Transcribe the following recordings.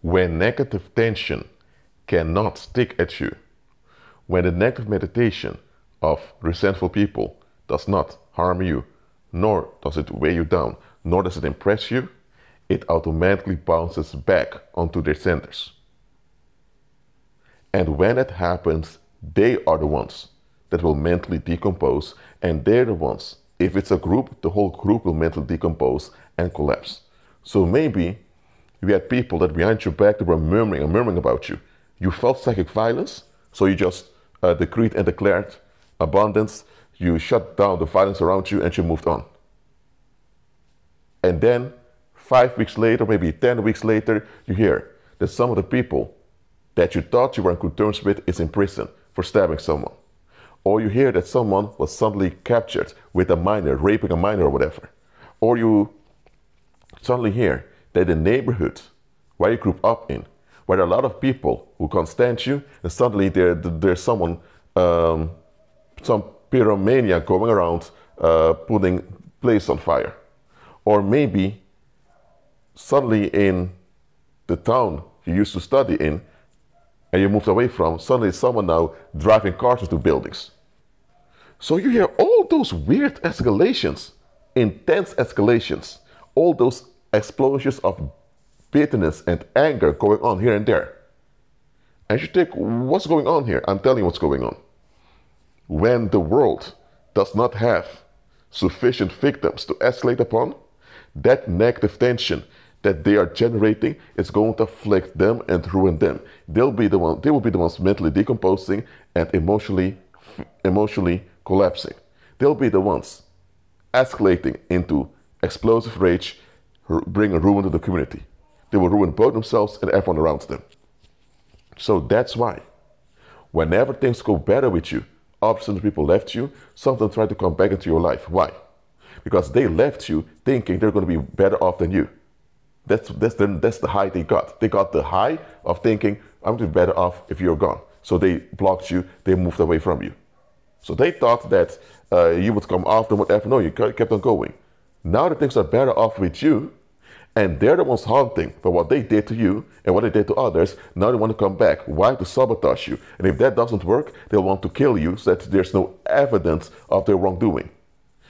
When negative tension cannot stick at you, when the negative meditation of resentful people does not harm you, nor does it weigh you down, nor does it impress you, it automatically bounces back onto their centers. And when it happens, they are the ones that will mentally decompose, and they're the ones, if it's a group, the whole group will mentally decompose and collapse. So maybe you had people that behind your back, they were murmuring about you. You felt psychic violence, so you just decreed and declared abundance. You shut down the violence around you and you moved on. And then 5 weeks later, maybe 10 weeks later, you hear that some of the people that you thought you were on good terms with is in prison for stabbing someone. Or you hear that someone was suddenly captured with a minor, raping a minor or whatever. Or you suddenly hear that the neighborhood where you grew up in, where there are a lot of people who can't stand you, and suddenly there's someone, some pyromania going around putting place on fire. Or maybe suddenly in the town you used to study in and you moved away from, suddenly someone now driving cars into buildings. So you hear all those weird escalations, intense escalations, all those explosions of bitterness and anger going on here and there. And you think, what's going on here? I'm telling you what's going on. When the world does not have sufficient victims to escalate upon, that negative tension that they are generating is going to afflict them and ruin them. They will be the ones mentally decomposing and emotionally collapsing. They'll be the ones escalating into explosive rage, bringing ruin to the community. They will ruin both themselves and everyone around them. So that's why, whenever things go better with you, opposite people left you, some of them try to come back into your life. Why? Because they left you thinking they're going to be better off than you. That's the high they got. They got the high of thinking, I'm going to be better off if you're gone. So they blocked you, they moved away from you. So they thought that you would come after them, whatever. No, you kept on going. Now that things are better off with you, and they're the ones haunting by what they did to you and what they did to others, now they want to come back. Why? To sabotage you. And if that doesn't work, they'll want to kill you so that there's no evidence of their wrongdoing.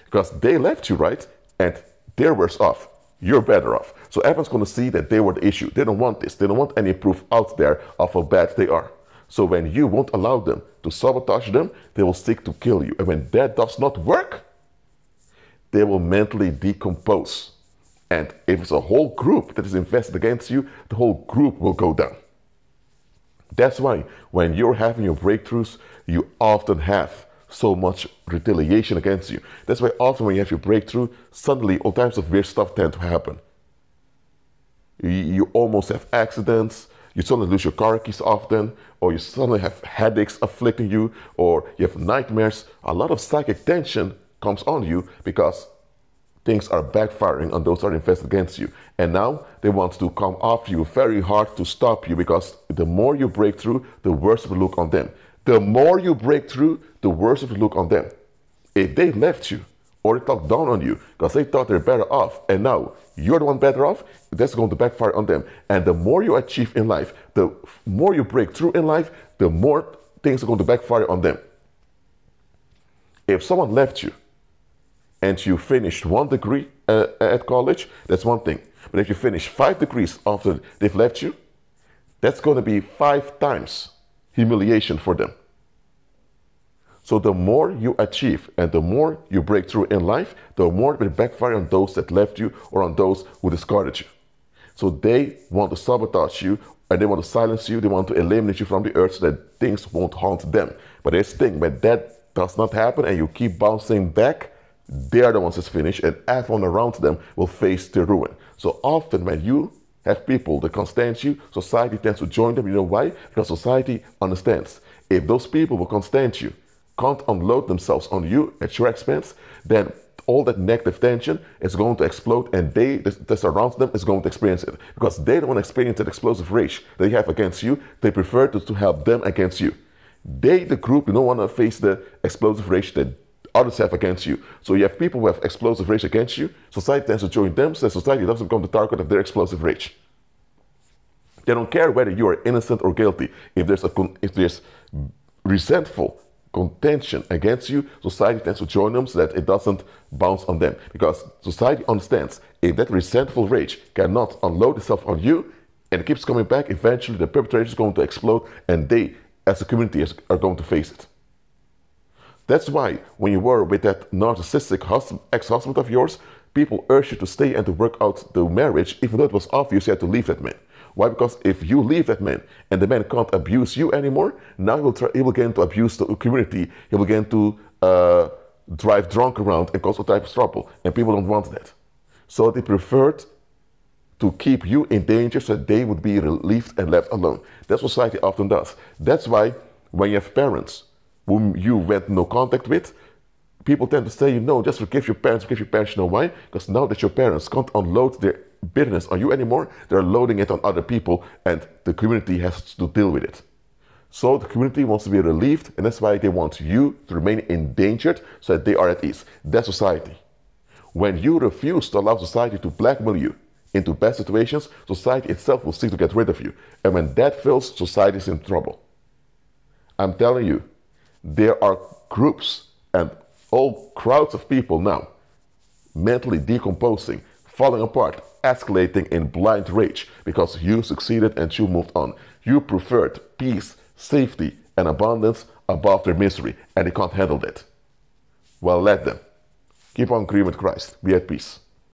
Because they left you, right? And they're worse off. You're better off. So everyone's going to see that they were the issue. They don't want this. They don't want any proof out there of how bad they are. So when you won't allow them to sabotage them, they will seek to kill you. And when that does not work, they will mentally decompose. And if it's a whole group that is invested against you, the whole group will go down. That's why when you're having your breakthroughs, you often have so much retaliation against you. That's why often when you have your breakthrough, suddenly all types of weird stuff tend to happen. You almost have accidents, you suddenly lose your car keys often, or you suddenly have headaches afflicting you, or you have nightmares. A lot of psychic tension comes on you because things are backfiring on those that are invested against you. And now they want to come after you very hard to stop you, because the more you break through, the worse it will look on them. The more you break through, the worse it will look on them. If they left you or they talked down on you because they thought they're better off, and now you're the one better off, that's going to backfire on them. And the more you achieve in life, the more you break through in life, the more things are going to backfire on them. If someone left you and you finished 1 degree at college, that's one thing. But if you finish 5 degrees after they've left you, that's going to be 5 times humiliation for them. So the more you achieve and the more you break through in life, the more it will backfire on those that left you or on those who discarded you. So they want to sabotage you, and they want to silence you. They want to eliminate you from the earth so that things won't haunt them. But here's the thing, when that does not happen and you keep bouncing back, they are the ones that's finished, and everyone around them will face the ruin. So often when you have people that can't stand you, society tends to join them. You know why? Because society understands. If those people who can't stand you can't unload themselves on you at your expense, then all that negative tension is going to explode, and they that surrounds them is going to experience it. Because they don't want to experience that explosive rage they have against you. They prefer to help them against you. They, the group, don't want to face the explosive rage that others have against you. So you have people who have explosive rage against you. Society tends to join them, so society doesn't become the target of their explosive rage. They don't care whether you are innocent or guilty. If there's resentful contention against you, society tends to join them so that it doesn't bounce on them. Because society understands if that resentful rage cannot unload itself on you and it keeps coming back, eventually the perpetrator is going to explode and they, as a community, are going to face it. That's why when you were with that narcissistic ex-husband of yours, people urged you to stay and to work out the marriage, even though it was obvious you had to leave that man. Why? Because if you leave that man and the man can't abuse you anymore, now he will begin to abuse the community. He will begin to drive drunk around and cause all type of trouble. And people don't want that. So they preferred to keep you in danger so that they would be relieved and left alone. That's what society often does. That's why when you have parents whom you went no contact with, people tend to say, no, just forgive your parents. You know why? Because now that your parents can't unload their bitterness on you anymore, they're loading it on other people and the community has to deal with it. So the community wants to be relieved and that's why they want you to remain endangered so that they are at ease. That's society. When you refuse to allow society to blackmail you into bad situations, society itself will seek to get rid of you. And when that fails, society is in trouble. I'm telling you, there are groups and whole crowds of people now mentally decomposing, falling apart, escalating in blind rage because you succeeded and you moved on. You preferred peace, safety, and abundance above their misery, and they can't handle that. Well, let them. Keep on agreeing with Christ. Be at peace.